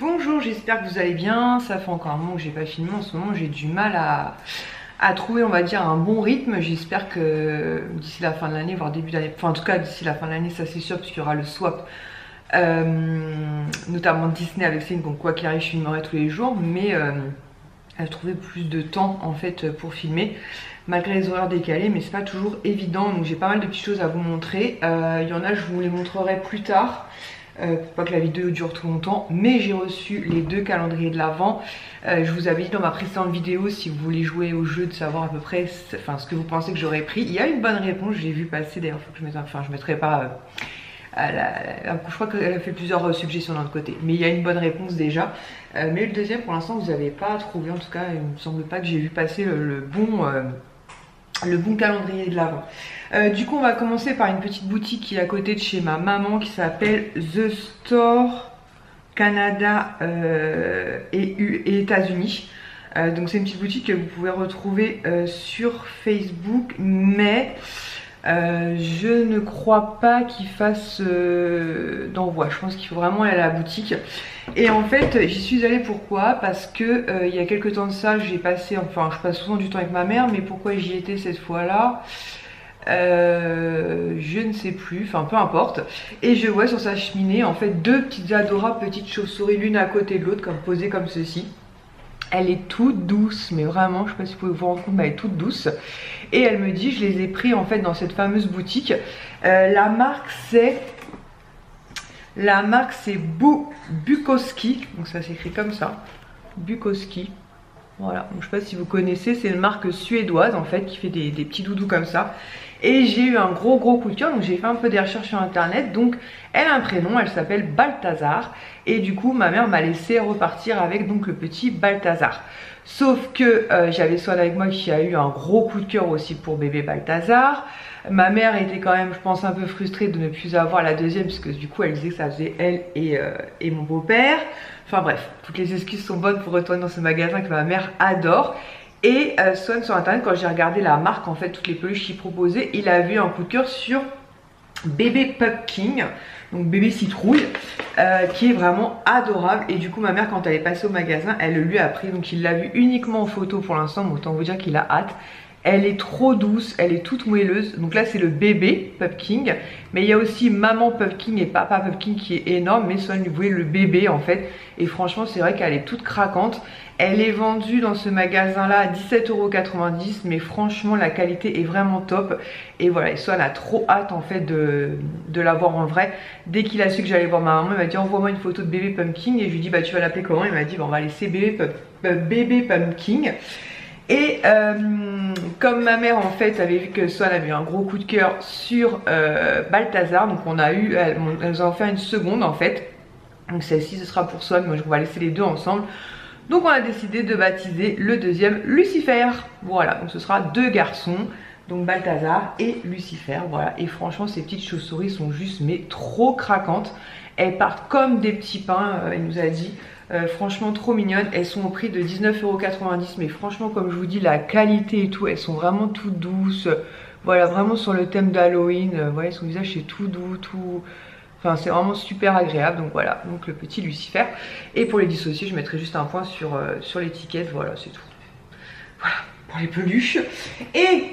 Bonjour, j'espère que vous allez bien. Ça fait encore un moment que j'ai pas filmé. En ce moment, j'ai du mal à trouver, on va dire, un bon rythme. J'espère que d'ici la fin de l'année, voire début d'année, enfin en tout cas d'ici la fin de l'année, ça c'est sûr, parce qu'il y aura le swap, notamment Disney avec Céline. Donc quoi qu'il arrive, je filmerai tous les jours, mais à trouver plus de temps en fait pour filmer. Malgré les horaires décalés, mais c'est pas toujours évident. Donc j'ai pas mal de petites choses à vous montrer. Il y en a, je vous les montrerai plus tard. Pour pas que la vidéo dure trop longtemps, mais j'ai reçu les deux calendriers de l'Avent. Je vous avais dit dans ma précédente vidéo, si vous voulez jouer au jeu, de savoir à peu près ce que vous pensez que j'aurais pris. Il y a une bonne réponse, j'ai vu passer d'ailleurs, faut que je mette, enfin je mettrai pas je crois qu'elle a fait plusieurs suggestions d'un autre côté, mais il y a une bonne réponse déjà. Mais le deuxième, pour l'instant, vous n'avez pas trouvé. En tout cas, il me semble pas que j'ai vu passer le bon calendrier de l'Avent. Du coup, on va commencer par une petite boutique qui est à côté de chez ma maman, qui s'appelle The Store Canada et États-Unis. Donc c'est une petite boutique que vous pouvez retrouver sur Facebook, mais je ne crois pas qu'il fasse d'envoi. Je pense qu'il faut vraiment aller à la boutique. Et en fait, j'y suis allée pourquoi? Parce que il y a quelques temps de ça, j'ai passé, enfin je passe souvent du temps avec ma mère, mais pourquoi j'y étais cette fois-là, je ne sais plus, enfin peu importe. Et je vois sur sa cheminée en fait deux petites adorables petites chauves-souris, l'une à côté de l'autre, comme posées comme ceci. Elle est toute douce, mais vraiment, je sais pas si vous pouvez vous rendre compte, mais elle est toute douce. Et elle me dit, je les ai pris en fait dans cette fameuse boutique. La marque c'est Bukowski, donc ça s'écrit comme ça, Bukowski. Voilà, donc je sais pas si vous connaissez, c'est une marque suédoise en fait qui fait des petits doudous comme ça. Et j'ai eu un gros coup de cœur, donc j'ai fait un peu des recherches sur internet. Donc elle a un prénom, elle s'appelle Balthazar. Et du coup ma mère m'a laissé repartir avec donc le petit Balthazar. Sauf que j'avais Swan avec moi qui a eu un gros coup de cœur aussi pour bébé Balthazar. Ma mère était quand même, je pense, un peu frustrée de ne plus avoir la deuxième, puisque du coup elle disait que ça faisait elle et mon beau-père. Enfin bref, toutes les excuses sont bonnes pour retourner dans ce magasin que ma mère adore. Et Swan sur internet, quand j'ai regardé la marque, en fait toutes les peluches qu'il proposait, il a vu un coup de cœur sur bébé Pumpkin, donc bébé citrouille, qui est vraiment adorable. Et du coup ma mère, quand elle est passée au magasin, elle le lui a pris. Donc il l'a vu uniquement en photo pour l'instant, mais autant vous dire qu'il a hâte. Elle est trop douce, elle est toute moelleuse. Donc là c'est le bébé Pumpkin, mais il y a aussi maman Pumpkin et papa Pumpkin qui est énorme, mais Swan lui voulait le bébé en fait. Et franchement c'est vrai qu'elle est toute craquante. Elle est vendue dans ce magasin là à 17,90 €, mais franchement la qualité est vraiment top. Et voilà, et Swan a trop hâte en fait de la voir en vrai. Dès qu'il a su que j'allais voir ma maman, il m'a dit envoie-moi une photo de bébé Pumpkin. Et je lui ai dit bah tu vas l'appeler comment? Il m'a dit bah, on va laisser bébé Pumpkin. Et comme ma mère en fait avait vu que Swan avait eu un gros coup de cœur sur Balthazar, donc elle nous a offert une seconde en fait. Donc celle-ci ce sera pour Swan, moi je vais laisser les deux ensemble. Donc on a décidé de baptiser le deuxième Lucifer. Voilà, donc ce sera deux garçons, donc Balthazar et Lucifer. Voilà, et franchement ces petites chauves-souris sont juste mais trop craquantes. Elles partent comme des petits pains, elle nous a dit. Franchement trop mignonnes. Elles sont au prix de 19,90 €, mais franchement comme je vous dis la qualité et tout, elles sont vraiment toutes douces. Voilà, vraiment sur le thème d'Halloween. Voilà, son visage est tout doux, tout... Enfin c'est vraiment super agréable. Donc voilà, donc le petit Lucifer. Et pour les dissocier, je mettrai juste un point sur l'étiquette. Voilà, c'est tout. Voilà pour les peluches. Et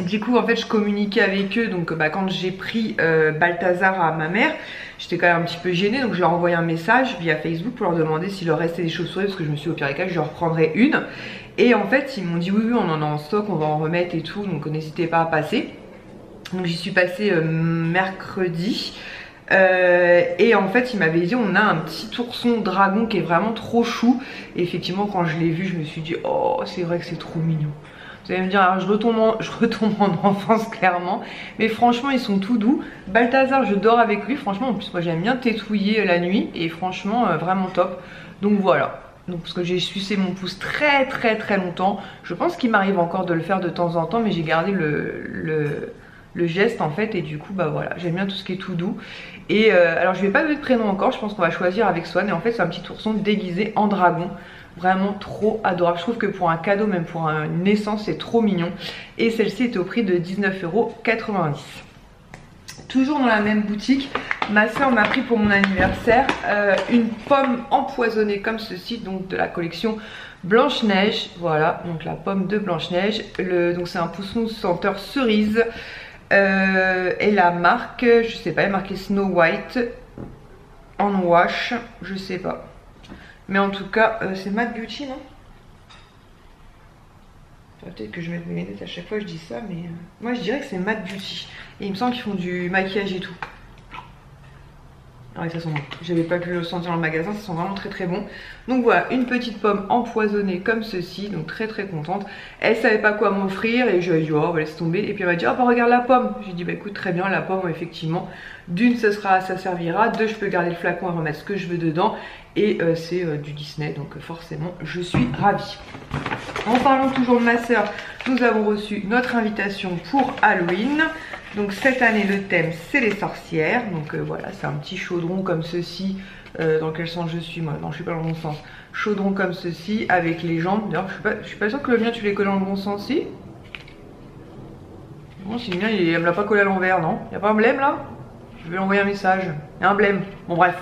du coup en fait je communiquais avec eux. Donc bah, quand j'ai pris Balthazar à ma mère, j'étais quand même un petit peu gênée. Donc je leur ai envoyé un message via Facebook pour leur demander s'il leur restait des chauves-souris, parce que je me suis dit au pire des cas je leur reprendrai une. Et en fait ils m'ont dit oui on en a en stock, on va en remettre et tout, donc n'hésitez pas à passer. Donc j'y suis passée mercredi. Et en fait il m'avait dit on a un petit ourson dragon qui est vraiment trop chou. Et effectivement quand je l'ai vu je me suis dit oh c'est vrai que c'est trop mignon. Vous allez me dire alors je retombe en enfance clairement, mais franchement ils sont tout doux. Balthazar je dors avec lui, franchement en plus moi j'aime bien tétouiller la nuit et franchement vraiment top. Donc voilà, donc parce que j'ai sucé mon pouce très longtemps. Je pense qu'il m'arrive encore de le faire de temps en temps, mais j'ai gardé le geste en fait. Et du coup bah voilà, j'aime bien tout ce qui est tout doux. Et alors je vais pas donner de prénom encore, je pense qu'on va choisir avec Swan. Et en fait c'est un petit ourson déguisé en dragon. Vraiment trop adorable. Je trouve que pour un cadeau, même pour une naissance, c'est trop mignon. Et celle-ci était au prix de 19,90 €. Toujours dans la même boutique, ma soeur m'a pris pour mon anniversaire une pomme empoisonnée comme ceci, donc de la collection Blanche-Neige. Voilà, donc la pomme de Blanche-Neige. Donc c'est un pousson senteur cerise. Et la marque, je sais pas, elle est marquée Snow White en wash, je sais pas. Mais en tout cas, c'est Matte Beauty, non? Peut-être que je mette mes lunettes à chaque fois que je dis ça, mais moi je dirais que c'est Matte Beauty. Et il me semble qu'ils font du maquillage et tout. Ouais, ça sent bon. J'avais pas pu le sentir dans le magasin, ça sent vraiment très très bon. Donc voilà, une petite pomme empoisonnée comme ceci, donc très très contente. Elle savait pas quoi m'offrir et je lui ai dit oh, on va laisser tomber. Et puis elle m'a dit oh bah regarde la pomme. J'ai dit bah écoute très bien la pomme effectivement. D'une ça servira, deux je peux garder le flacon et remettre ce que je veux dedans. Et c'est du Disney donc forcément je suis ravie. En parlant toujours de ma soeur, nous avons reçu notre invitation pour Halloween. Donc cette année le thème c'est les sorcières. Donc voilà, c'est un petit chaudron comme ceci. Dans quel sens je suis moi? Non, je suis pas dans le bon sens. Chaudron comme ceci avec les jambes. D'ailleurs je suis pas sûre que le mien tu les colles dans le bon sens si. Non, si le mien elle me l'a pas collé à l'envers, non? Y a pas un blême là? Je vais envoyer un message. Y a un blême. Bon bref.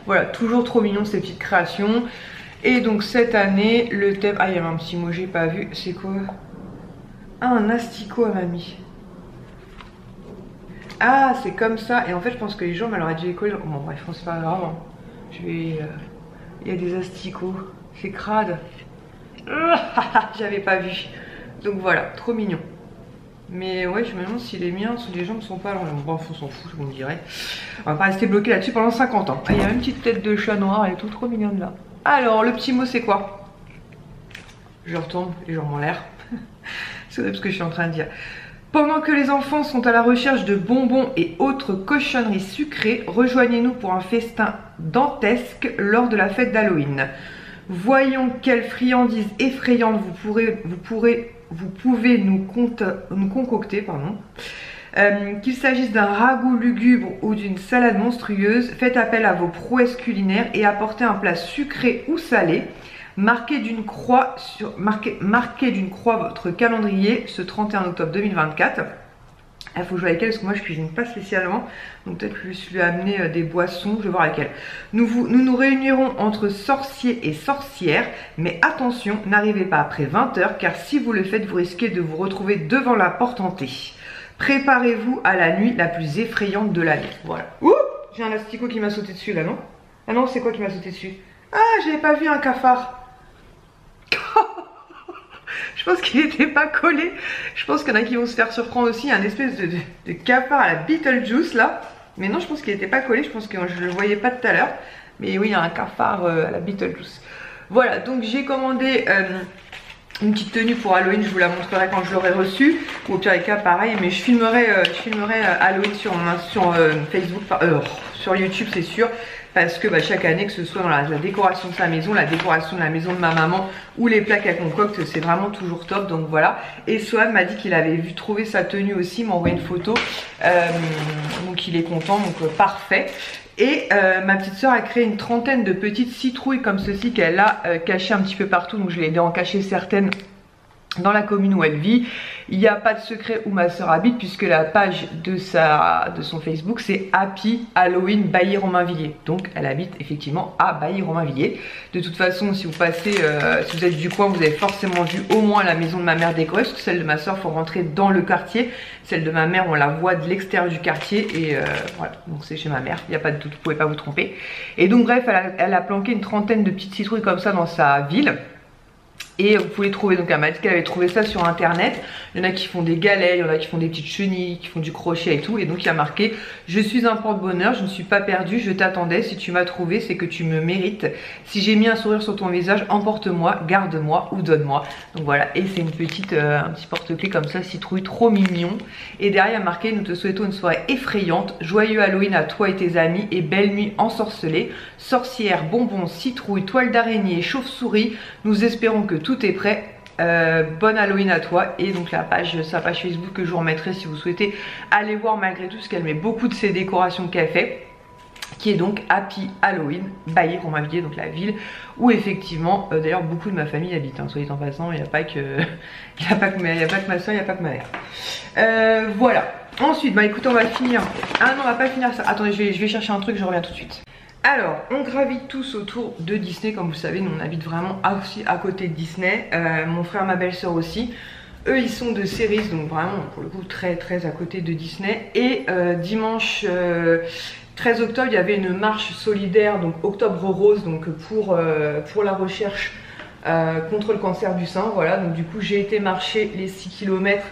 Voilà, toujours trop mignon ces petites créations. Et donc cette année le thème... Ah il y avait un petit mot j'ai pas vu. C'est quoi? Ah un asticot à mamie. Ah c'est comme ça. Et en fait je pense que les jambes elle aurait dû les coller. Bon bref c'est pas grave hein. Je vais... Il y a des asticots. C'est crade. J'avais pas vu. Donc voilà, trop mignon. Mais ouais, je me demande si les miens sous les jambes sont pas longs. Bon, on s'en fout, vous me direz. On va pas rester bloqué là-dessus pendant 50 ans. Ah, il y a une petite tête de chat noir, elle est tout trop mignonne là. Alors, le petit mot c'est quoi? Je retourne, les jambes en l'air. C'est vrai ce que je suis en train de dire. Pendant que les enfants sont à la recherche de bonbons et autres cochonneries sucrées, rejoignez-nous pour un festin dantesque lors de la fête d'Halloween. Voyons quelle friandise effrayante vous pouvez nous concocter, pardon. Qu'il s'agisse d'un ragoût lugubre ou d'une salade monstrueuse, faites appel à vos prouesses culinaires et apportez un plat sucré ou salé. Marquez d'une croix votre calendrier ce 31 octobre 2024. Il faut jouer avec elle parce que moi je cuisine pas spécialement. Donc peut-être que je lui ai amené des boissons, je vais voir laquelle. Nous nous réunirons entre sorciers et sorcières. Mais attention, n'arrivez pas après 20 h car si vous le faites, vous risquez de vous retrouver devant la porte hantée. Préparez-vous à la nuit la plus effrayante de l'année. Voilà. Ouh, j'ai un asticot qui m'a sauté dessus là, non? Ah non, c'est quoi qui m'a sauté dessus? Ah, j'avais pas vu un cafard. Je pense qu'il n'était pas collé. Je pense qu'il y en a qui vont se faire surprendre aussi. Il y a une espèce de cafard à la Beetlejuice là. Mais non, je pense qu'il n'était pas collé. Je pense que je ne le voyais pas tout à l'heure. Mais oui, il y a un cafard à la Beetlejuice. Voilà, donc j'ai commandé une petite tenue pour Halloween. Je vous la montrerai quand je l'aurai reçue. Ou au pire des cas, pareil. Mais je filmerai Halloween sur Facebook, sur YouTube, c'est sûr. Parce que chaque année, que ce soit dans la décoration de sa maison, la décoration de la maison de ma maman ou les plats qu'elle concocte, c'est vraiment toujours top. Donc voilà. Et Sohan m'a dit qu'il avait trouvé sa tenue aussi, m'a envoyé une photo. Donc il est content, donc parfait. Et ma petite soeur a créé une trentaine de petites citrouilles comme ceci qu'elle a cachées un petit peu partout. Donc je l'ai aidé à en cacher certaines dans la commune où elle vit. Il n'y a pas de secret où ma soeur habite puisque la page de son Facebook c'est Happy Halloween Bailly-Romainvilliers. Donc elle habite effectivement à Bailly-Romainvilliers. De toute façon si vous passez, si vous êtes du coin, vous avez forcément vu au moins la maison de ma mère décorée. Parce que celle de ma soeur faut rentrer dans le quartier. Celle de ma mère on la voit de l'extérieur du quartier. Et voilà, donc c'est chez ma mère, il n'y a pas de doute, vous ne pouvez pas vous tromper. Et donc bref, elle a planqué une trentaine de petites citrouilles comme ça dans sa ville. Et vous pouvez trouver, donc elle m'a dit qu'elle avait trouvé ça sur internet. Il y en a qui font des galets, il y en a qui font des petites chenilles, qui font du crochet et tout. Et donc il y a marqué: je suis un porte-bonheur, je ne suis pas perdue, je t'attendais. Si tu m'as trouvé, c'est que tu me mérites. Si j'ai mis un sourire sur ton visage, emporte-moi, garde-moi ou donne-moi. Donc voilà, et c'est une petite, un petit porte-clés comme ça, citrouille, trop mignon. Et derrière il y a marqué: nous te souhaitons une soirée effrayante, joyeux Halloween à toi et tes amis et belle nuit ensorcelée. Sorcière, bonbons, citrouille, toile d'araignée, chauve-souris, nous espérons que tout est prêt. Bonne Halloween à toi. Et donc sa page Facebook que je vous remettrai si vous souhaitez aller voir malgré tout, parce qu'elle met beaucoup de ses décorations qu'elle fait, qui est donc Happy Halloween Bailly-Romainvilliers, donc la ville où effectivement d'ailleurs beaucoup de ma famille habite, hein, soyez en passant. Il n'y a pas que ma soeur, il n'y a pas que ma mère. Voilà, Ensuite, bah écoutez, on va finir. Ah non, on va pas finir ça. Attendez, je vais chercher un truc, je reviens tout de suite. Alors, on gravite tous autour de Disney. Comme vous savez, nous on habite vraiment aussi à côté de Disney. Mon frère, ma belle-sœur aussi. Eux, ils sont de Cerise, donc vraiment, pour le coup, très très à côté de Disney. Et dimanche 13 octobre, il y avait une marche solidaire, donc Octobre Rose, donc pour la recherche contre le cancer du sein. Voilà, donc du coup, j'ai été marcher les 6 km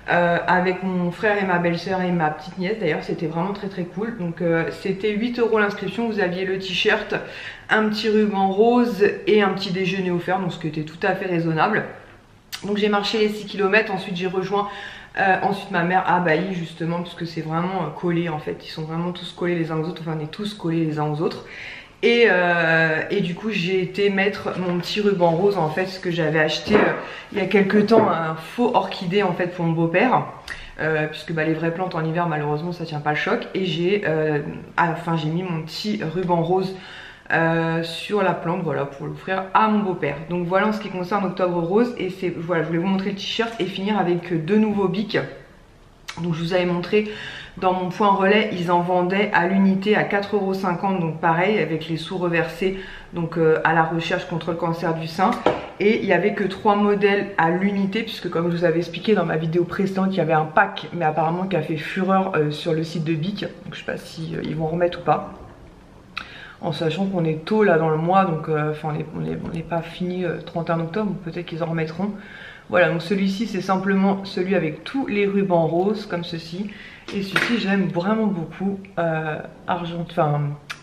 avec mon frère et ma belle-sœur et ma petite nièce. D'ailleurs, c'était vraiment très très cool. Donc c'était 8 € l'inscription. Vous aviez le t-shirt, un petit ruban rose et un petit déjeuner offert, donc ce qui était tout à fait raisonnable. Donc j'ai marché les 6 km. Ensuite j'ai rejoint ensuite ma mère à Bailly, justement, parce que c'est vraiment collé en fait. Ils sont vraiment tous collés les uns aux autres. Enfin, on est tous collés les uns aux autres. Et du coup j'ai été mettre mon petit ruban rose en fait, ce que j'avais acheté il y a quelques temps, un faux orchidée en fait pour mon beau-père, puisque bah, les vraies plantes en hiver malheureusement ça tient pas le choc. Et j'ai mis mon petit ruban rose sur la plante, voilà, pour l'offrir à mon beau-père. Donc voilà en ce qui concerne Octobre Rose. Et c'est voilà, je voulais vous montrer le t-shirt et finir avec deux nouveaux bics. Donc je vous avais montré dans mon point relais, ils en vendaient à l'unité à 4,50 €, donc pareil avec les sous reversés donc à la recherche contre le cancer du sein. Et il n'y avait que 3 modèles à l'unité, puisque comme je vous avais expliqué dans ma vidéo précédente, il y avait un pack, mais apparemment qui a fait fureur sur le site de Bic. Donc je sais pas si ils vont en remettre ou pas. En sachant qu'on est tôt là dans le mois, donc on n'est pas fini 31 octobre, peut-être qu'ils en remettront. Voilà, donc celui-ci c'est simplement celui avec tous les rubans roses comme ceci. Et celui-ci j'aime vraiment beaucoup,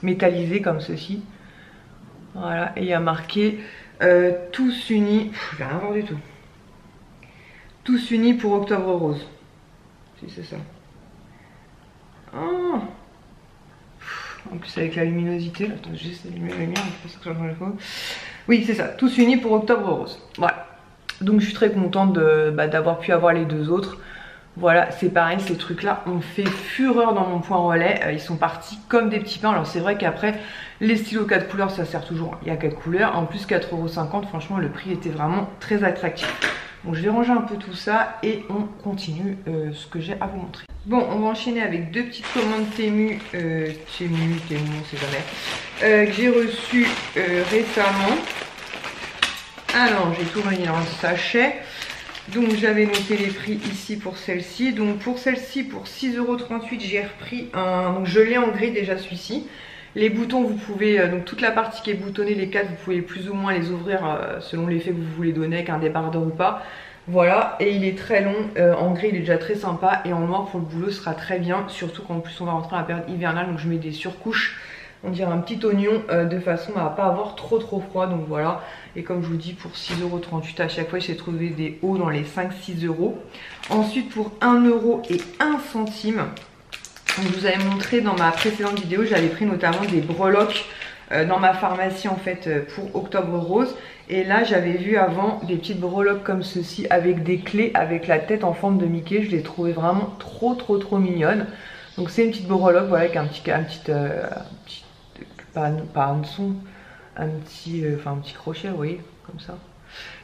métallisé comme ceci. Voilà, et il y a marqué tous unis, je vais rien voir du tout. Tous unis pour Octobre Rose. Si c'est ça. Oh, en plus avec la luminosité, attends, juste allumer la lumière, c'est ça que je vois. Oui c'est ça, tous unis pour Octobre Rose. Voilà. Donc je suis très contente d'avoir pu avoir les deux autres. Voilà, c'est pareil, ces trucs là ont fait fureur dans mon point relais. Ils sont partis comme des petits pains. Alors c'est vrai qu'après les stylos 4 couleurs ça sert toujours, il y a 4 couleurs. En plus 4,50 €, franchement le prix était vraiment très attractif. Donc je vais ranger un peu tout ça et on continue ce que j'ai à vous montrer. Bon, on va enchaîner avec deux petites commandes Temu, on sait jamais, que j'ai reçues récemment. Alors j'ai tout mis dans le sachet. Donc j'avais noté les prix ici pour celle-ci. Donc pour celle-ci, pour 6,38 €, j'ai repris un... Donc je l'ai en gris déjà celui-ci. Les boutons, vous pouvez... donc toute la partie qui est boutonnée, les 4, vous pouvez plus ou moins les ouvrir selon l'effet que vous voulez donner, avec un débardeur ou pas. Voilà, et il est très long. En gris, il est déjà très sympa. Et en noir, pour le boulot, ce sera très bien. Surtout qu'en plus, on va rentrer dans la période hivernale. Donc je mets des surcouches. On dirait un petit oignon de façon à pas avoir trop froid. Donc voilà. Et comme je vous dis, pour 6,38 € à chaque fois, j'ai trouvé des hauts dans les 5-6 €. Ensuite, pour 1,01 €, je vous avais montré dans ma précédente vidéo, j'avais pris notamment des breloques dans ma pharmacie en fait pour Octobre Rose. Et là, j'avais vu avant des petites breloques comme ceci avec des clés avec la tête en forme de Mickey. Je les trouvais vraiment trop mignonnes. Donc c'est une petite breloque, voilà, avec un petit crochet, vous voyez, comme ça,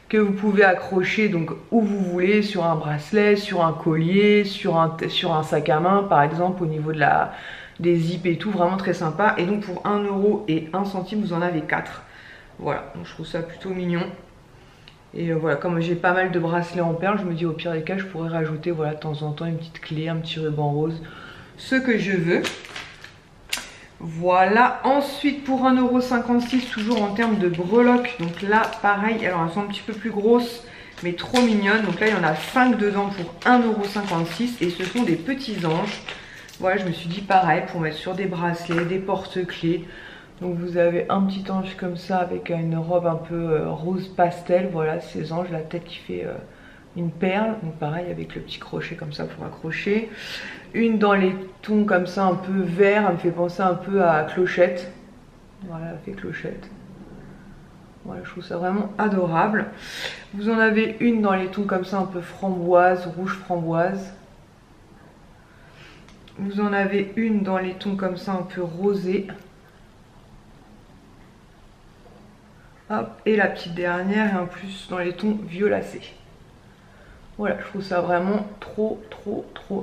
que vous pouvez accrocher donc où vous voulez, sur un bracelet, sur un collier, sur un sac à main par exemple, au niveau de des zips et tout, vraiment très sympa. Et donc pour 1,01 €, vous en avez 4. Voilà, donc je trouve ça plutôt mignon. Et voilà, comme j'ai pas mal de bracelets en perles, je me dis au pire des cas, je pourrais rajouter voilà, de temps en temps une petite clé, un petit ruban rose, ce que je veux. Voilà, ensuite pour 1,56 €, toujours en termes de breloques. Donc là, pareil, alors elles sont un petit peu plus grosses, mais trop mignonnes. Donc là, il y en a 5 dedans pour 1,56 € et ce sont des petits anges. Voilà, je me suis dit pareil, pour mettre sur des bracelets, des porte-clés. Donc vous avez un petit ange comme ça avec une robe un peu rose pastel. Voilà, ces anges, la tête qui fait une perle. Donc pareil avec le petit crochet comme ça pour accrocher. Une dans les tons comme ça un peu vert, elle me fait penser un peu à Clochette. Voilà, elle fait Clochette. Voilà, je trouve ça vraiment adorable. Vous en avez une dans les tons comme ça un peu framboise, rouge framboise. Vous en avez une dans les tons comme ça un peu rosé. Hop, et la petite dernière, et en plus dans les tons violacés. Voilà, je trouve ça vraiment trop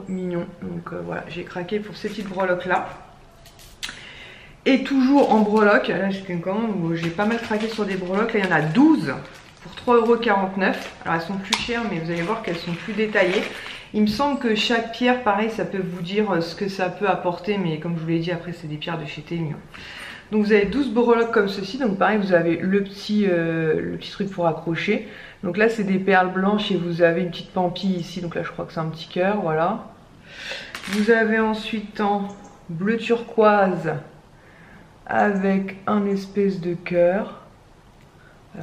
mignon. Donc voilà, j'ai craqué pour ces petites breloques là. Et toujours en breloques, là c'était une commande où j'ai pas mal craqué sur des breloques. Là il y en a 12 pour 3,49 €. Alors elles sont plus chères, mais vous allez voir qu'elles sont plus détaillées. Il me semble que chaque pierre, pareil, ça peut vous dire ce que ça peut apporter. Mais comme je vous l'ai dit, après c'est des pierres de chez Temu. Donc vous avez 12 breloques comme ceci. Donc pareil, vous avez le petit truc pour accrocher. Donc là c'est des perles blanches et vous avez une petite pampille ici. Donc là je crois que c'est un petit cœur, voilà. Vous avez ensuite en bleu turquoise avec un espèce de cœur.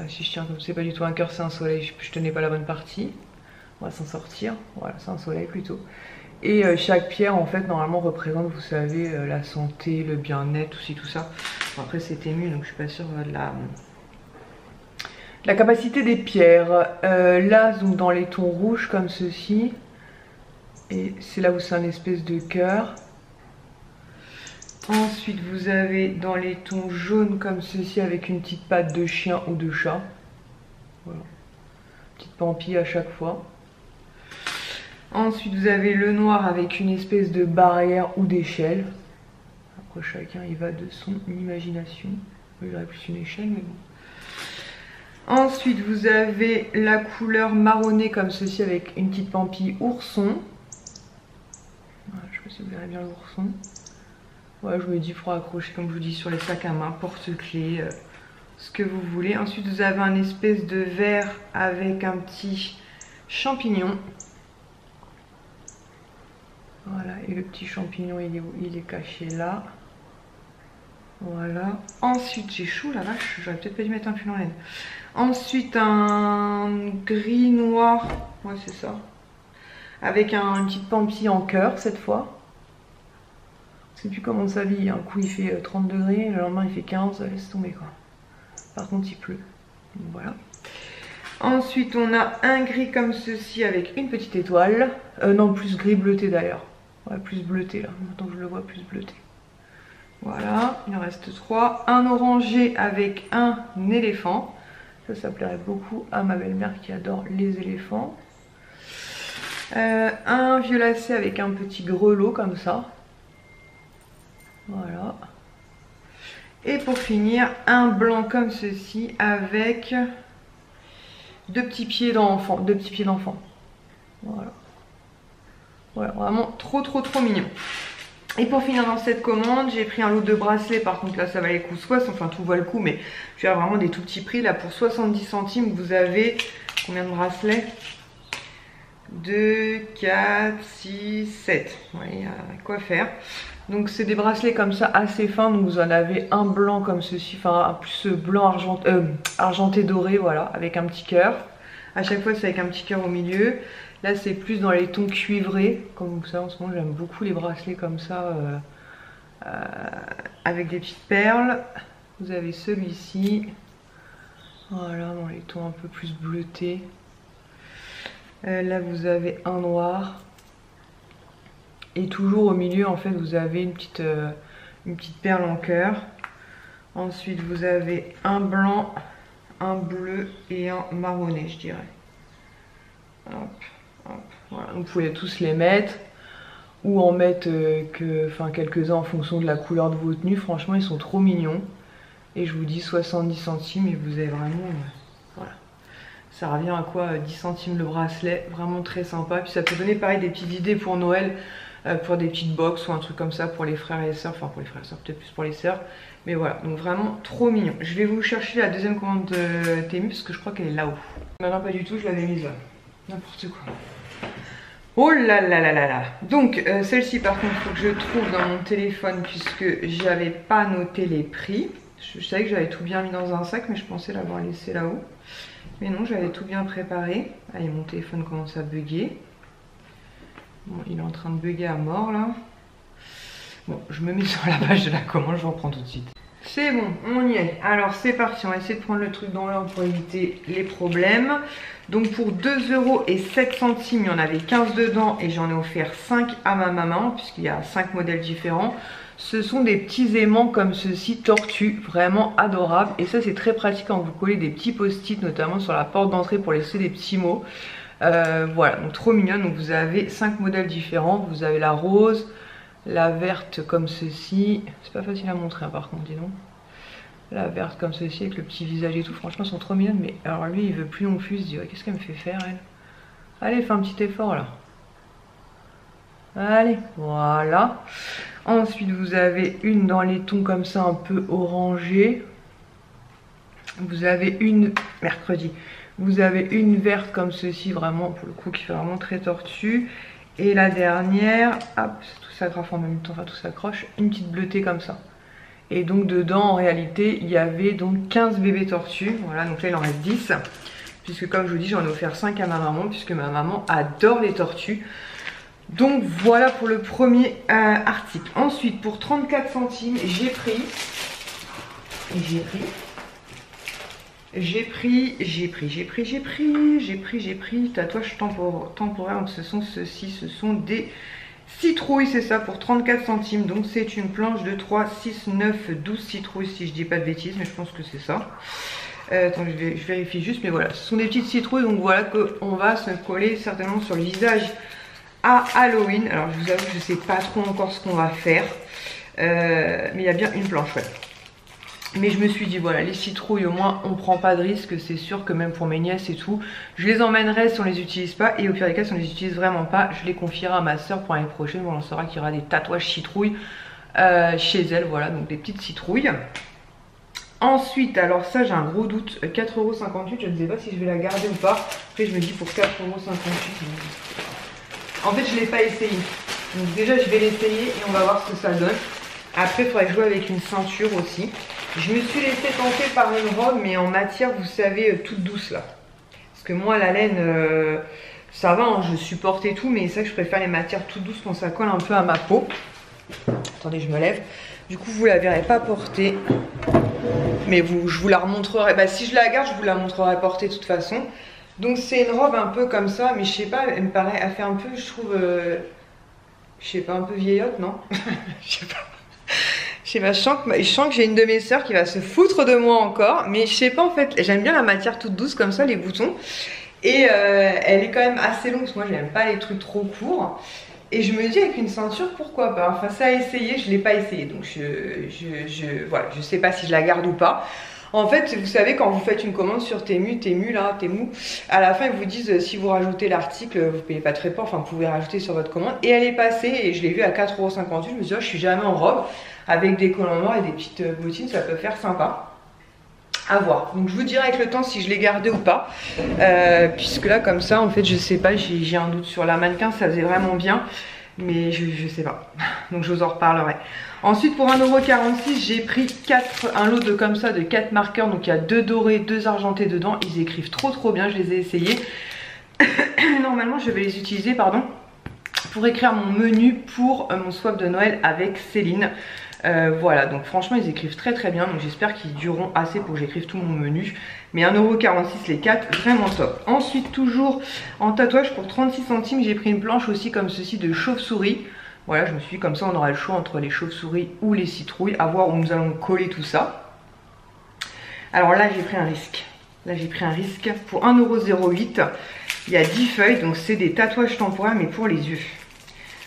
Si je tiens comme c'est pas du tout un cœur, c'est un soleil. Je tenais pas la bonne partie. On va s'en sortir. Voilà, c'est un soleil plutôt. Et chaque pierre en fait normalement représente, vous savez, la santé, le bien-être, tout ça. Bon, après c'est Temu, donc je suis pas sûre de la capacité des pierres. Là donc dans les tons rouges comme ceci. Et c'est là où c'est un espèce de cœur. Ensuite vous avez dans les tons jaunes comme ceci avec une petite patte de chien ou de chat. Voilà. Petite pampille à chaque fois. Ensuite vous avez le noir avec une espèce de barrière ou d'échelle. Après chacun il va de son imagination. Il y aurait plus une échelle mais bon. Ensuite vous avez la couleur marronnée comme ceci avec une petite pampille ourson. Voilà, je sais pas si vous verrez bien l'ourson. Ouais, je me dis, il faudra accrocher comme je vous dis sur les sacs à main, porte-clés, ce que vous voulez. Ensuite vous avez un espèce de verre avec un petit champignon. Voilà, et le petit champignon il est où? Il est caché là. Voilà. Ensuite, j'ai chaud la vache, j'aurais peut-être pas dû mettre un pull en laine. Ensuite un gris noir, ouais c'est ça. Avec une petite pampille en cœur cette fois. Je sais plus comment on s'habille, un coup il fait 30 degrés, le lendemain il fait 15, laisse tomber quoi. Par contre il pleut, donc voilà. Ensuite on a un gris comme ceci avec une petite étoile. Non, plus gris bleuté d'ailleurs. Ouais, plus bleuté là, maintenant que je le vois, plus bleuté. Voilà, il en reste 3. Un orangé avec un éléphant. Ça plairait beaucoup à ma belle-mère qui adore les éléphants. Un violacé avec un petit grelot comme ça. Voilà. Et pour finir, un blanc comme ceci avec deux petits pieds d'enfant. Voilà. Voilà, vraiment trop mignon. Et pour finir dans cette commande, j'ai pris un lot de bracelets. Par contre là ça valait le coup 60, enfin tout vaut le coup, mais tu as vraiment des tout petits prix. Là pour 70 centimes vous avez combien de bracelets? 2, 4, 6, 7. Ouais, il y a quoi faire. Donc c'est des bracelets comme ça assez fins. Donc vous en avez un blanc comme ceci, enfin un plus blanc argenté doré, voilà, avec un petit cœur. À chaque fois c'est avec un petit cœur au milieu. Là c'est plus dans les tons cuivrés. Comme vous savez en ce moment j'aime beaucoup les bracelets comme ça avec des petites perles. Vous avez celui-ci. Voilà, dans les tons un peu plus bleutés. Là vous avez un noir. Et toujours au milieu en fait vous avez une petite perle en cœur. Ensuite vous avez un blanc, un bleu et un marronné je dirais. Hop, hop, voilà. Vous pouvez tous les mettre ou en mettre quelques-uns en fonction de la couleur de vos tenues. Franchement ils sont trop mignons. Et je vous dis 70 centimes et vous avez vraiment... voilà. Ça revient à quoi 10 centimes le bracelet, vraiment très sympa. Puis ça peut donner pareil des petites idées pour Noël, pour des petites box ou un truc comme ça pour les frères et les sœurs. Enfin pour les frères et sœurs, peut-être plus pour les sœurs. Mais voilà, donc vraiment trop mignon. Je vais vous chercher la deuxième commande de Temu parce que je crois qu'elle est là-haut. Maintenant pas du tout, je l'avais mise là. N'importe quoi. Oh là là là là là. Donc celle-ci par contre il faut que je trouve dans mon téléphone puisque j'avais pas noté les prix. Je savais que j'avais tout bien mis dans un sac mais je pensais l'avoir laissé là-haut. Mais non, j'avais tout bien préparé. Allez, mon téléphone commence à bugger. Bon, il est en train de bugger à mort là. Bon, je me mets sur la page de la commande, je reprends tout de suite. C'est bon, on y est. Alors c'est parti, on va essayer de prendre le truc dans l'ordre pour éviter les problèmes. Donc pour 2,07 €, il y en avait 15 dedans et j'en ai offert 5 à ma maman puisqu'il y a 5 modèles différents. Ce sont des petits aimants comme ceci, tortues, vraiment adorables. Et ça c'est très pratique quand vous collez des petits post-it, notamment sur la porte d'entrée pour laisser des petits mots. Voilà, donc trop mignonne. Donc vous avez 5 modèles différents. Vous avez la rose, la verte comme ceci. C'est pas facile à montrer hein, par contre, dis donc. La verte comme ceci avec le petit visage et tout. Franchement, elles sont trop mignonnes. Mais alors lui, il veut plus non plus. Il se dit, ouais, qu'est-ce qu'elle me fait faire elle? Allez, fais un petit effort là. Allez, voilà. Ensuite, vous avez une dans les tons comme ça, un peu orangé. Vous avez une, mercredi, vous avez une verte comme ceci, vraiment, pour le coup, qui fait vraiment très tortue. Et la dernière, hop, tout s'agrafe en même temps, enfin tout s'accroche, une petite bleutée comme ça. Et donc dedans, en réalité, il y avait donc 15 bébés tortues. Voilà, donc là, il en reste 10. Puisque comme je vous dis, j'en ai offert 5 à ma maman, puisque ma maman adore les tortues. Donc voilà pour le premier article. Ensuite, pour 34 centimes, j'ai pris tatouage temporaire. Donc ce sont ceux-ci, ce sont des citrouilles, c'est ça, pour 34 centimes. Donc c'est une planche de 3, 6, 9, 12 citrouilles, si je dis pas de bêtises, mais je pense que c'est ça. Attends, je vérifie juste, mais voilà, ce sont des petites citrouilles. Donc voilà qu'on va se coller certainement sur le visage à Halloween. Alors je vous avoue que je sais pas trop encore ce qu'on va faire, mais il y a bien une planche, ouais. Mais je me suis dit voilà, les citrouilles au moins on prend pas de risque. C'est sûr que même pour mes nièces et tout, je les emmènerai si on les utilise pas, et au pire des cas si on les utilise vraiment pas, je les confierai à ma soeur pour l'année prochaine où on saura qu'il y aura des tatouages citrouilles chez elle. Voilà, donc des petites citrouilles. Ensuite, alors ça j'ai un gros doute, 4,58 €, je ne sais pas si je vais la garder ou pas. Après je me dis pour 4,58 €, en fait je ne l'ai pas essayé. Donc déjà je vais l'essayer et on va voir ce que ça donne. Après il faudrait jouer avec une ceinture aussi. Je me suis laissé tenter par une robe, mais en matière, vous savez, toute douce là. Parce que moi la laine, ça va, hein, je supporte et tout, mais c'est vrai que je préfère les matières toutes douces quand ça colle un peu à ma peau. Attendez, je me lève. Du coup vous la verrez pas portée. Mais je vous la remontrerai. Bah, si je la garde, je vous la montrerai portée de toute façon. Donc c'est une robe un peu comme ça, mais je sais pas, elle me paraît, elle fait un peu, je trouve, je sais pas, un peu vieillotte, non? Je sais pas. Je sais pas, je sens que j'ai une de mes sœurs qui va se foutre de moi encore. Mais je sais pas, en fait, j'aime bien la matière toute douce comme ça, les boutons. Et elle est quand même assez longue, parce que moi j'aime pas les trucs trop courts. Et je me dis avec une ceinture, pourquoi pas. Enfin ça a essayé, je l'ai pas essayé. Donc voilà, je sais pas si je la garde ou pas. En fait, vous savez, quand vous faites une commande sur Temu, à la fin ils vous disent si vous rajoutez l'article, vous payez pas très fort, enfin vous pouvez rajouter sur votre commande. Et elle est passée et je l'ai vue à 4,58 €. Je me suis dit, oh, je suis jamais en robe. Avec des collants noirs et des petites bottines, ça peut faire sympa. À voir. Donc je vous dirai avec le temps si je l'ai gardé ou pas. Puisque là, comme ça, en fait, je sais pas, j'ai un doute sur la mannequin, ça faisait vraiment bien. Mais je sais pas. Donc je vous en reparlerai. Ensuite, pour 1,46 €, j'ai pris un lot de comme ça de 4 marqueurs. Donc il y a 2 dorés, 2 argentés dedans. Ils écrivent trop bien, je les ai essayés. Normalement, je vais les utiliser, pardon, pour écrire mon menu pour mon swap de Noël avec Céline. Voilà, donc franchement ils écrivent très bien, donc j'espère qu'ils dureront assez pour que j'écrive tout mon menu. Mais 1,46 € les 4, vraiment top. Ensuite, toujours en tatouage pour 36 centimes, j'ai pris une planche aussi comme ceci de chauve-souris. Voilà, je me suis dit comme ça on aura le choix entre les chauves-souris ou les citrouilles, à voir où nous allons coller tout ça. Alors là j'ai pris un risque. Pour 1,08 €. Il y a 10 feuilles, donc c'est des tatouages temporaires mais pour les yeux.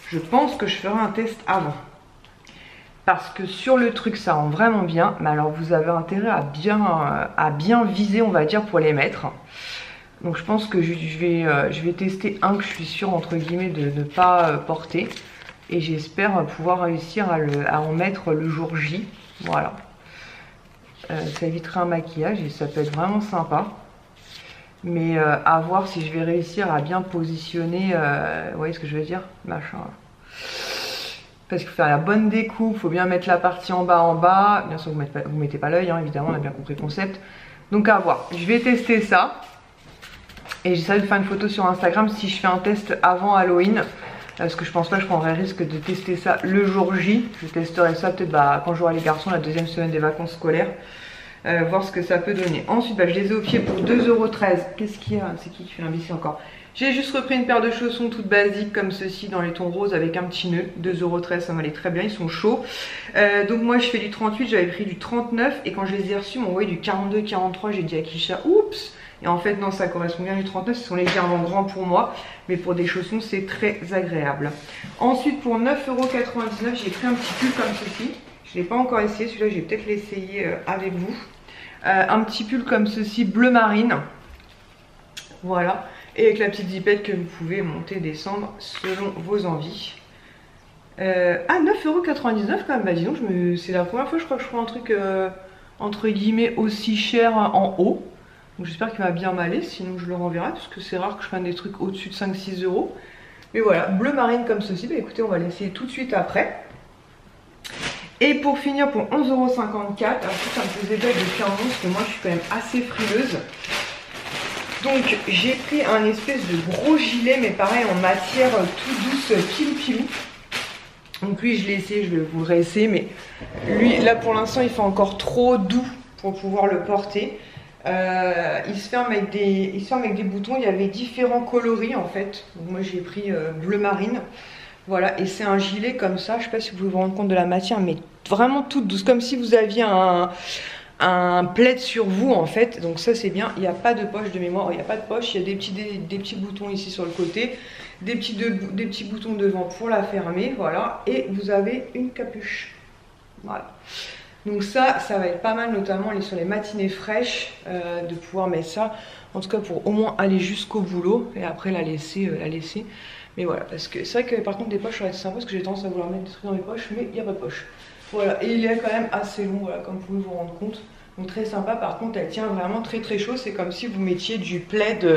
Je pense que je ferai un test avant. Parce que sur le truc ça rend vraiment bien. Mais alors vous avez intérêt à bien viser, on va dire, pour les mettre. Donc je pense que je vais tester un que je suis sûre entre guillemets de ne pas porter. Et j'espère pouvoir réussir à en mettre le jour J. Voilà. Ça évitera un maquillage et ça peut être vraiment sympa. Mais à voir si je vais réussir à bien positionner, vous voyez ce que je veux dire, machin. Parce qu'il faut faire la bonne découpe, il faut bien mettre la partie en bas. Bien sûr, vous mettez pas l'œil, hein, évidemment, on a bien compris le concept. Donc à voir, je vais tester ça. Et j'essaie de faire une photo sur Instagram si je fais un test avant Halloween. Parce que je pense pas que je prendrai le risque de tester ça le jour J. Je testerai ça peut-être quand j'aurai les garçons, la deuxième semaine des vacances scolaires. Voir ce que ça peut donner. Ensuite, je les ai au pied pour 2,13 €. Qu'est-ce qu'il y a? C'est qui fait l'imbécile encore? J'ai juste repris une paire de chaussons toutes basiques comme ceci dans les tons roses avec un petit nœud. 2,13 €, ça m'allait très bien, ils sont chauds. Donc moi je fais du 38, j'avais pris du 39 et quand je les ai reçus, ils m'ont envoyé du 42, 43. J'ai dit à Kisha, oups, Et en fait non, ça correspond bien du 39, ce sont légèrement grands pour moi, mais pour des chaussons c'est très agréable. Ensuite pour 9,99 €, j'ai pris un petit pull comme ceci. Je ne l'ai pas encore essayé, celui-là je vais peut-être l'essayer avec vous. Un petit pull comme ceci, bleu marine. Voilà, et avec la petite zipette que vous pouvez monter et descendre selon vos envies. À 9,99 € quand même, bah dis donc, c'est la première fois je crois que je prends un truc entre guillemets aussi cher en haut. Donc j'espère qu'il va bien m'aller, sinon je le renverrai parce que c'est rare que je prenne des trucs au-dessus de 5-6 €. Mais voilà, bleu marine comme ceci, bah écoutez on va l'essayer tout de suite après. Et pour finir pour 11,54 €, alors ça me faisait bête de faire un parce que moi je suis quand même assez frileuse. Donc j'ai pris un espèce de gros gilet, mais pareil en matière tout douce, pilou. Donc lui je l'ai essayé, je vais vous le réessayer, mais lui là pour l'instant il fait encore trop doux pour pouvoir le porter. Il se ferme avec des boutons, il y avait différents coloris en fait. Donc moi j'ai pris bleu marine. Voilà, et c'est un gilet comme ça, je sais pas si vous pouvez vous rendre compte de la matière, mais vraiment toute douce, comme si vous aviez un plaid sur vous en fait. Donc ça c'est bien, il n'y a pas de poche de mémoire, il n'y a pas de poche, il y a des petits boutons ici sur le côté, des petits boutons devant pour la fermer, voilà, et vous avez une capuche, voilà. Donc ça va être pas mal, notamment sur les matinées fraîches, de pouvoir mettre ça, en tout cas pour au moins aller jusqu'au boulot, et après la laisser. Mais voilà, parce que c'est vrai que par contre des poches ça aurait été sympa, parce que j'ai tendance à vouloir mettre des trucs dans mes poches, mais il n'y a pas de poche. Voilà, et il est quand même assez long, voilà, comme vous pouvez vous rendre compte. Donc très sympa, par contre elle tient vraiment très chaud, c'est comme si vous mettiez du plaid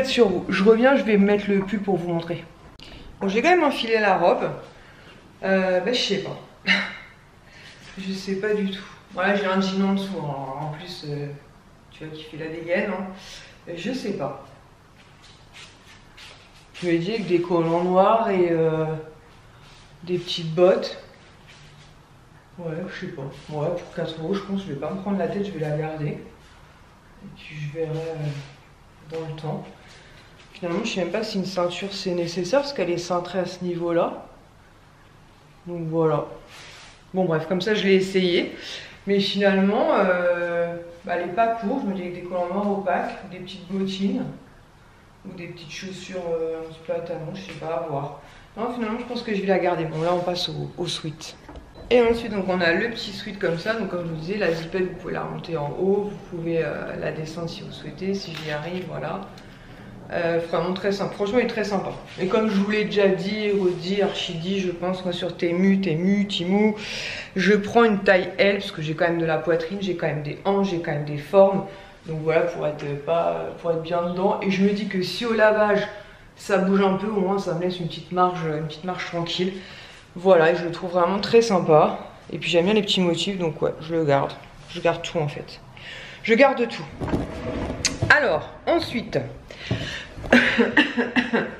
sur vous. Je reviens, je vais mettre le pull pour vous montrer. Bon, j'ai quand même enfilé la robe, je sais pas. Je sais pas du tout. Voilà, j'ai un jean en dessous, en plus, tu vois, qui fait la dégaine, hein. Je sais pas. Je me dis avec des collants noirs et des petites bottes. Ouais, je sais pas. Ouais, pour 4 €, je pense que je vais pas me prendre la tête, je vais la garder. Et puis je verrai dans le temps. Finalement, je sais même pas si une ceinture c'est nécessaire parce qu'elle est cintrée à ce niveau-là. Donc voilà. Bon bref, comme ça je l'ai essayé. Mais finalement, elle est pas courte. Je me dis avec des collants noirs opaques, des petites bottines. Ou des petites chaussures un petit peu à talons, je sais pas, à voir. Non, finalement, je pense que je vais la garder. Bon, là, on passe au sweat. Et ensuite, donc, on a le petit sweat comme ça. Donc, comme je vous disais, la zipette, vous pouvez la remonter en haut. Vous pouvez la descendre si vous souhaitez, si j'y arrive, voilà. Vraiment très sympa. Franchement, il est très sympa. Et comme je vous l'ai déjà dit, redit, archi-dit, je pense, moi, sur Temu, Temu, je prends une taille L, parce que j'ai quand même de la poitrine, j'ai quand même des hanches, j'ai quand même des formes. Donc voilà, pour être bien dedans. Et je me dis que si au lavage ça bouge un peu, au moins ça me laisse une petite marge tranquille. Voilà, et je le trouve vraiment très sympa. Et puis j'aime bien les petits motifs, donc ouais, je le garde. Je garde tout en fait. Je garde tout. Alors, ensuite,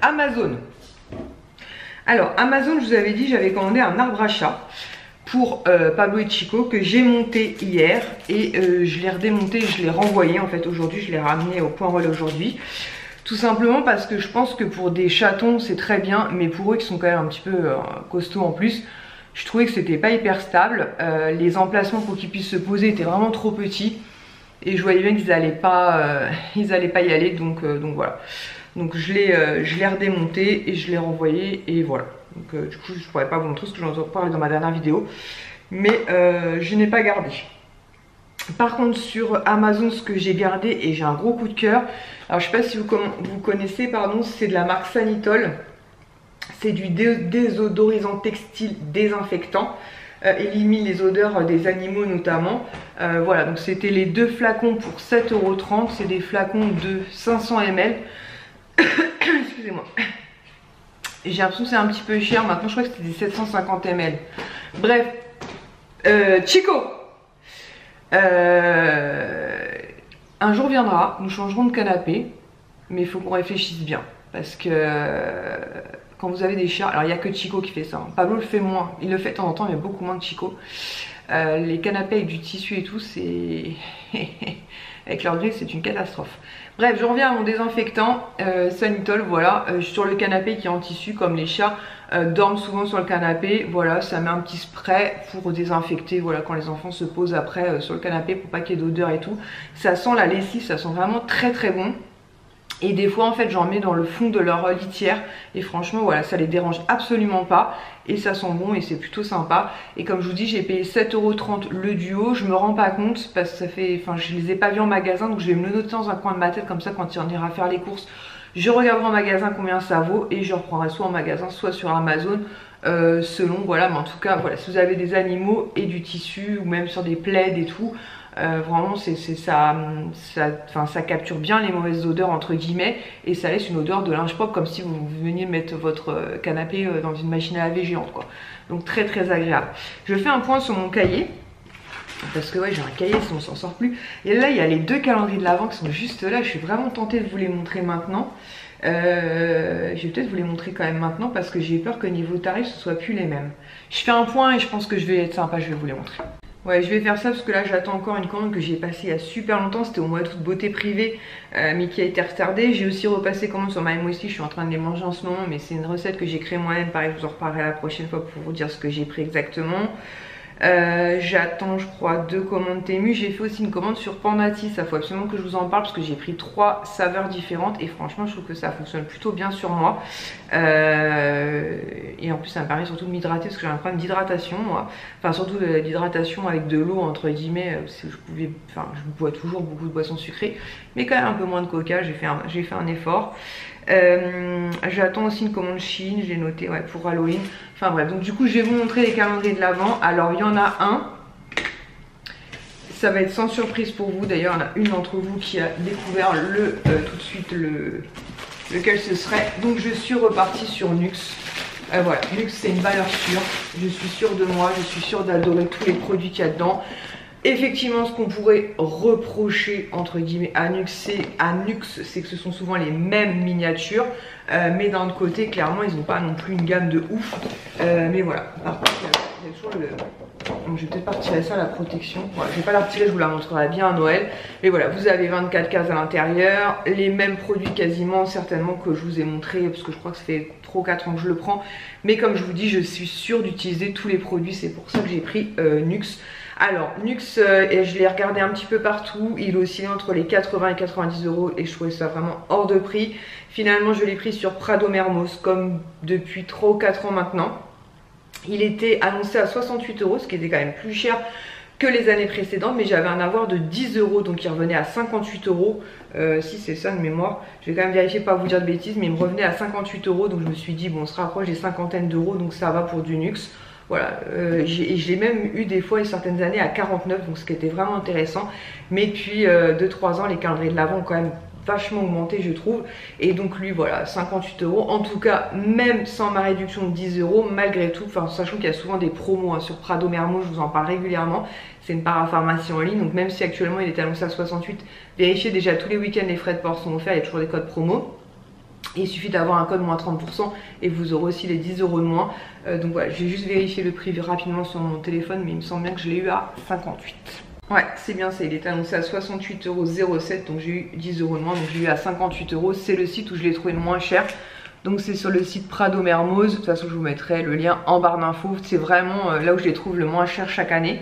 Amazon. Alors, Amazon, je vous avais dit, j'avais commandé un arbre à chat pour Pablo et Chico que j'ai monté hier et je l'ai redémonté, je l'ai renvoyé en fait aujourd'hui, je l'ai ramené au point relais aujourd'hui. Tout simplement parce que je pense que pour des chatons c'est très bien, mais pour eux qui sont quand même un petit peu costauds en plus, je trouvais que c'était pas hyper stable. Les emplacements pour qu'ils puissent se poser étaient vraiment trop petits et je voyais bien qu'ils allaient pas y aller, donc voilà. Donc je l'ai redémonté et je l'ai renvoyé et voilà. Donc du coup je pourrais pas vous montrer ce que j'en ai parlé dans ma dernière vidéo, mais je n'ai pas gardé. Par contre sur Amazon, ce que j'ai gardé et j'ai un gros coup de cœur, alors je sais pas si vous connaissez, pardon, c'est de la marque Sanitol. C'est du désodorisant textile désinfectant, élimine les odeurs des animaux notamment. Voilà, donc c'était les 2 flacons pour 7,30 €, c'est des flacons de 500 ml. Excusez-moi. J'ai l'impression que c'est un petit peu cher. Maintenant, je crois que c'était des 750 ml. Bref. Chico, un jour viendra, nous changerons de canapé. Mais il faut qu'on réfléchisse bien. Parce que quand vous avez des chats, alors il n'y a que Chico qui fait ça, hein. Pablo le fait moins, il le fait de temps en temps mais beaucoup moins que Chico. Les canapés avec du tissu et tout, c'est... avec leur grille, c'est une catastrophe. Bref, je reviens à mon désinfectant Sanitol, voilà, sur le canapé qui est en tissu, comme les chats dorment souvent sur le canapé, voilà, ça met un petit spray pour désinfecter, voilà, quand les enfants se posent après sur le canapé pour pas qu'il y ait d'odeur et tout. Ça sent la lessive, ça sent vraiment très très bon. Et des fois en fait j'en mets dans le fond de leur litière et franchement voilà, ça les dérange absolument pas et ça sent bon et c'est plutôt sympa. Et comme je vous dis, j'ai payé 7,30 € le duo, je me rends pas compte parce que ça fait, enfin je les ai pas vus en magasin, donc je vais me le noter dans un coin de ma tête, comme ça quand il en ira faire les courses, je regarderai en magasin combien ça vaut et je reprendrai soit en magasin soit sur Amazon, selon, voilà. Mais en tout cas voilà, si vous avez des animaux et du tissu ou même sur des plaids et tout, vraiment ça capture bien les mauvaises odeurs entre guillemets et ça laisse une odeur de linge propre, comme si vous veniez mettre votre canapé dans une machine à laver géante quoi. Donc très très agréable. Je fais un point sur mon cahier parce que ouais, j'ai un cahier sinon on s'en sort plus. Et là il y a les 2 calendriers de l'Avent qui sont juste là. Je suis vraiment tentée de vous les montrer maintenant. Je vais peut-être vous les montrer quand même maintenant parce que j'ai peur que niveau tarif ce soit plus les mêmes. Je fais un point et je pense que je vais être sympa, je vais vous les montrer. Ouais, je vais faire ça parce que là j'attends encore une commande que j'ai passée il y a super longtemps, c'était au mois d'août, beauté privée, mais qui a été retardée. J'ai aussi repassé commande sur MyMoisty, je suis en train de les manger en ce moment, mais c'est une recette que j'ai créée moi-même, pareil je vous en reparlerai la prochaine fois pour vous dire ce que j'ai pris exactement. J'attends je crois 2 commandes Temu. J'ai fait aussi une commande sur Pandati, ça faut absolument que je vous en parle parce que j'ai pris 3 saveurs différentes et franchement je trouve que ça fonctionne plutôt bien sur moi, et en plus ça me permet surtout de m'hydrater parce que j'ai un problème d'hydratation moi, enfin surtout de l'hydratation avec de l'eau entre guillemets, je bois toujours beaucoup de boissons sucrées mais quand même un peu moins de coca, j'ai fait un effort. J'attends aussi une commande Chine, j'ai noté, ouais, pour Halloween. Enfin bref, donc du coup je vais vous montrer les calendriers de l'Avent. Alors il y en a un, ça va être sans surprise pour vous. D'ailleurs il y en a une d'entre vous qui a découvert tout de suite lequel ce serait. Donc je suis repartie sur Nuxe. Voilà, Nuxe c'est une valeur sûre, je suis sûre de moi, je suis sûre d'adorer tous les produits qu'il y a dedans. Effectivement, ce qu'on pourrait reprocher entre guillemets à Nuxe, c'est que ce sont souvent les mêmes miniatures, mais d'un autre côté, clairement, ils n'ont pas non plus une gamme de ouf. Mais voilà, par contre, il y a toujours le... Donc, je vais peut-être pas retirer ça, la protection. Voilà, je vais pas la retirer, je vous la montrerai bien à Noël. Mais voilà, vous avez 24 cases à l'intérieur, les mêmes produits quasiment, certainement que je vous ai montré, parce que je crois que ça fait 3 ou 4 ans que je le prends. Mais comme je vous dis, je suis sûre d'utiliser tous les produits, c'est pour ça que j'ai pris Nuxe. Alors, Nuxe, je l'ai regardé un petit peu partout, il oscillait entre les 80 et 90 € et je trouvais ça vraiment hors de prix. Finalement, je l'ai pris sur Prado Mermos, comme depuis 3 ou 4 ans maintenant. Il était annoncé à 68 €, ce qui était quand même plus cher que les années précédentes, mais j'avais un avoir de 10 €, donc il revenait à 58 €. Si c'est ça de mémoire, je vais quand même vérifier, pas vous dire de bêtises, mais il me revenait à 58 €, donc je me suis dit, bon, on se rapproche des cinquantaines d'euros, donc ça va pour du Nuxe. Voilà, j'ai même eu des fois certaines années à 49, donc ce qui était vraiment intéressant. Mais depuis 2-3 ans, les calendriers de l'Avent ont quand même vachement augmenté, je trouve. Et donc lui, voilà, 58 €. En tout cas, même sans ma réduction de 10 €, malgré tout, enfin sachant qu'il y a souvent des promos hein, sur Prado Mermos, je vous en parle régulièrement. C'est une parapharmacie en ligne, donc même si actuellement il est annoncé à 68, vérifiez déjà tous les week-ends, les frais de port sont offerts, il y a toujours des codes promo. Et il suffit d'avoir un code moins 30% et vous aurez aussi les 10 € de moins. Donc voilà, j'ai juste vérifié le prix rapidement sur mon téléphone, mais il me semble bien que je l'ai eu à 58. Ouais, c'est bien ça, il est annoncé à 68,07 €, donc j'ai eu 10 € de moins, donc j'ai eu à 58 €. C'est le site où je l'ai trouvé le moins cher. Donc c'est sur le site Prado Mermos, de toute façon je vous mettrai le lien en barre d'infos, c'est vraiment là où je les trouve le moins cher chaque année.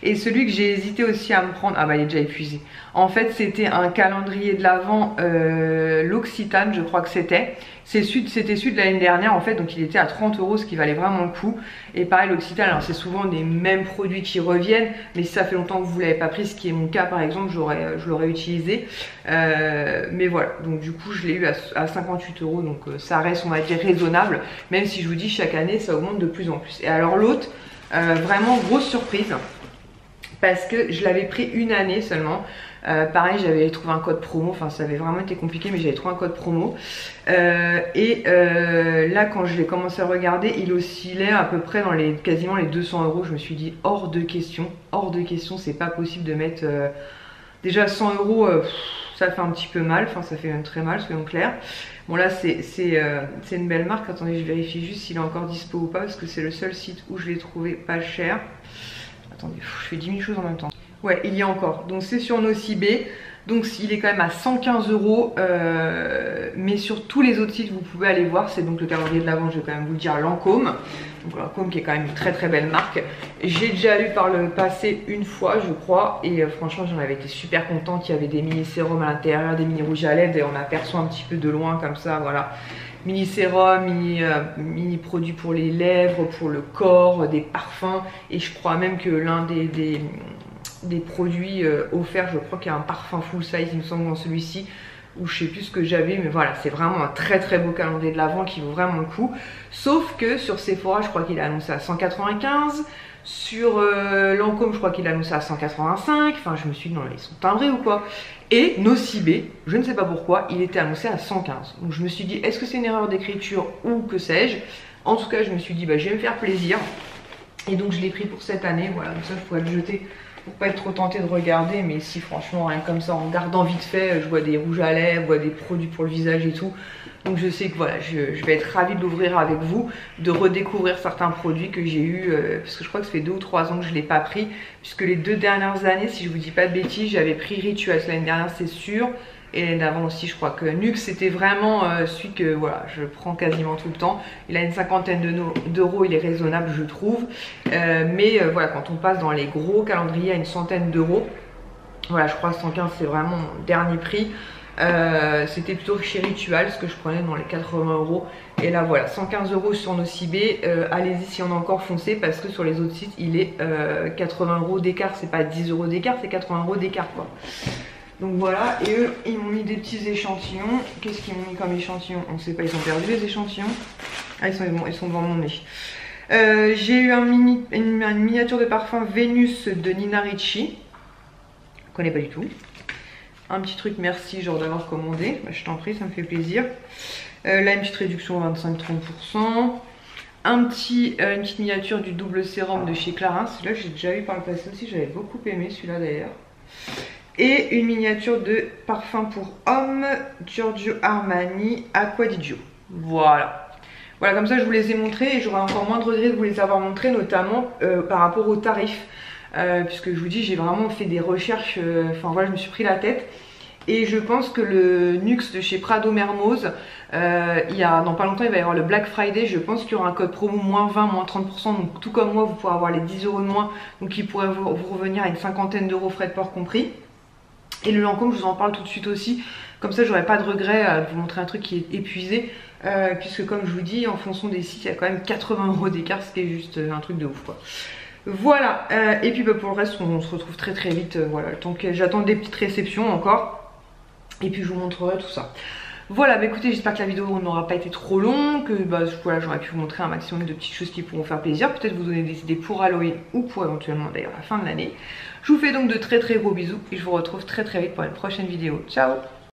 Et celui que j'ai hésité aussi à me prendre, ah bah il est déjà épuisé. En fait c'était un calendrier de l'Avent, l'Occitane je crois que c'était. C'était celui de l'année dernière en fait, donc il était à 30 €, ce qui valait vraiment le coup. Et pareil l'Occitane, alors c'est souvent des mêmes produits qui reviennent, mais si ça fait longtemps que vous ne l'avez pas pris, ce qui est mon cas par exemple, je l'aurais utilisé. Mais voilà, donc du coup je l'ai eu à 58 €, donc ça reste on va dire raisonnable, même si je vous dis chaque année ça augmente de plus en plus. Et alors l'autre, vraiment grosse surprise, parce que je l'avais pris une année seulement. Pareil, j'avais trouvé un code promo, enfin ça avait vraiment été compliqué, mais j'avais trouvé un code promo. Là, quand je l'ai commencé à regarder, il oscillait à peu près dans quasiment les 200 €. Je me suis dit hors de question, c'est pas possible de mettre Déjà 100 euros, ça fait un petit peu mal, enfin ça fait même très mal, soyons clairs. Bon là c'est une belle marque, attendez je vérifie juste s'il est encore dispo ou pas parce que c'est le seul site où je l'ai trouvé pas cher. Attendez, je fais 10 000 choses en même temps. Ouais, il y a encore, donc c'est sur Nocibé. Donc il est quand même à 115 euros, mais sur tous les autres sites vous pouvez aller voir. C'est donc le calendrier de l'Avent, je vais quand même vous le dire, Lancôme. Donc Lancôme qui est quand même une très très belle marque. J'ai déjà eu par le passé une fois je crois, et franchement j'en avais été super contente. Il y avait des mini sérums à l'intérieur, des mini rouges à lèvres, et on aperçoit un petit peu de loin comme ça, voilà. Mini sérum, mini produits pour les lèvres, pour le corps, des parfums, et je crois même que l'un des produits offerts, je crois qu'il y a un parfum full size il me semble dans celui-ci, ou je sais plus ce que j'avais, mais voilà, c'est vraiment un très très beau calendrier de l'Avent qui vaut vraiment le coup. Sauf que sur Sephora je crois qu'il est annoncé à 195, sur Lancôme je crois qu'il est annoncé à 185, enfin je me suis dit non ils sont timbrés ou quoi. Et Nocibé, je ne sais pas pourquoi, il était annoncé à 115, donc je me suis dit est-ce que c'est une erreur d'écriture ou que sais-je. En tout cas je me suis dit bah je vais me faire plaisir, et donc je l'ai pris pour cette année, voilà, donc ça je pourrais le jeter pour pas être trop tenté de regarder, mais si franchement rien comme ça en regardant vite fait, je vois des rouges à lèvres, je vois des produits pour le visage et tout, donc je sais que voilà, je vais être ravie de l'ouvrir avec vous, de redécouvrir certains produits que j'ai eu, parce que je crois que ça fait 2 ou 3 ans que je l'ai pas pris, puisque les 2 dernières années, si je vous dis pas de bêtises, j'avais pris Rituals l'année dernière c'est sûr, et l'année d'avant aussi je crois que Nuxe c'était vraiment celui que voilà, je prends quasiment tout le temps. Il a une cinquantaine d'euros, il est raisonnable je trouve, mais voilà, quand on passe dans les gros calendriers à une centaine d'euros, voilà je crois que 115 c'est vraiment mon dernier prix. C'était plutôt chez Ritual ce que je prenais dans les 80 euros, et là voilà 115 euros sur Nocibé. Allez-y si on a encore foncé, parce que sur les autres sites il est 80 euros d'écart, c'est pas 10 euros d'écart, c'est 80 euros d'écart quoi. Donc voilà, et eux ils m'ont mis des petits échantillons. Qu'est-ce qu'ils m'ont mis comme échantillon? On sait pas, ils ont perdu les échantillons. Ah ils sont devant mon nez. J'ai eu une miniature de parfum Vénus de Nina Ricci, je connais pas du tout. Un petit truc merci genre d'avoir commandé, bah, je t'en prie ça me fait plaisir. Là une petite réduction 25-30%. Une petite miniature du double sérum de chez Clarins, celui-là j'ai déjà eu par le passé aussi, j'avais beaucoup aimé celui-là d'ailleurs. Et une miniature de parfum pour homme Giorgio Armani Acqua di Gio. Voilà. Voilà, comme ça je vous les ai montrés, et j'aurai encore moins de regrets de vous les avoir montrés, notamment par rapport aux tarifs. Puisque je vous dis, j'ai vraiment fait des recherches, enfin voilà, je me suis pris la tête. Et je pense que le Nuxe de chez Prado Mermoz, dans pas longtemps il va y avoir le Black Friday, je pense qu'il y aura un code promo moins 20, moins 30%, donc tout comme moi vous pourrez avoir les 10 euros de moins, donc il pourrait vous revenir à une cinquantaine d'euros frais de port compris. Et le Lancôme je vous en parle tout de suite aussi, comme ça j'aurai pas de regret de vous montrer un truc qui est épuisé, puisque comme je vous dis, en fonction des sites il y a quand même 80 euros d'écart, ce qui est juste un truc de ouf quoi. Voilà, et puis bah, pour le reste on se retrouve très très vite, voilà, donc j'attends des petites réceptions encore, et puis je vous montrerai tout ça. Voilà, bah écoutez, j'espère que la vidéo n'aura pas été trop longue, que bah, voilà, j'aurais pu vous montrer un maximum de petites choses qui pourront faire plaisir, peut-être vous donner des idées pour Halloween ou pour éventuellement d'ailleurs la fin de l'année. Je vous fais donc de très très gros bisous, et je vous retrouve très très vite pour une prochaine vidéo. Ciao!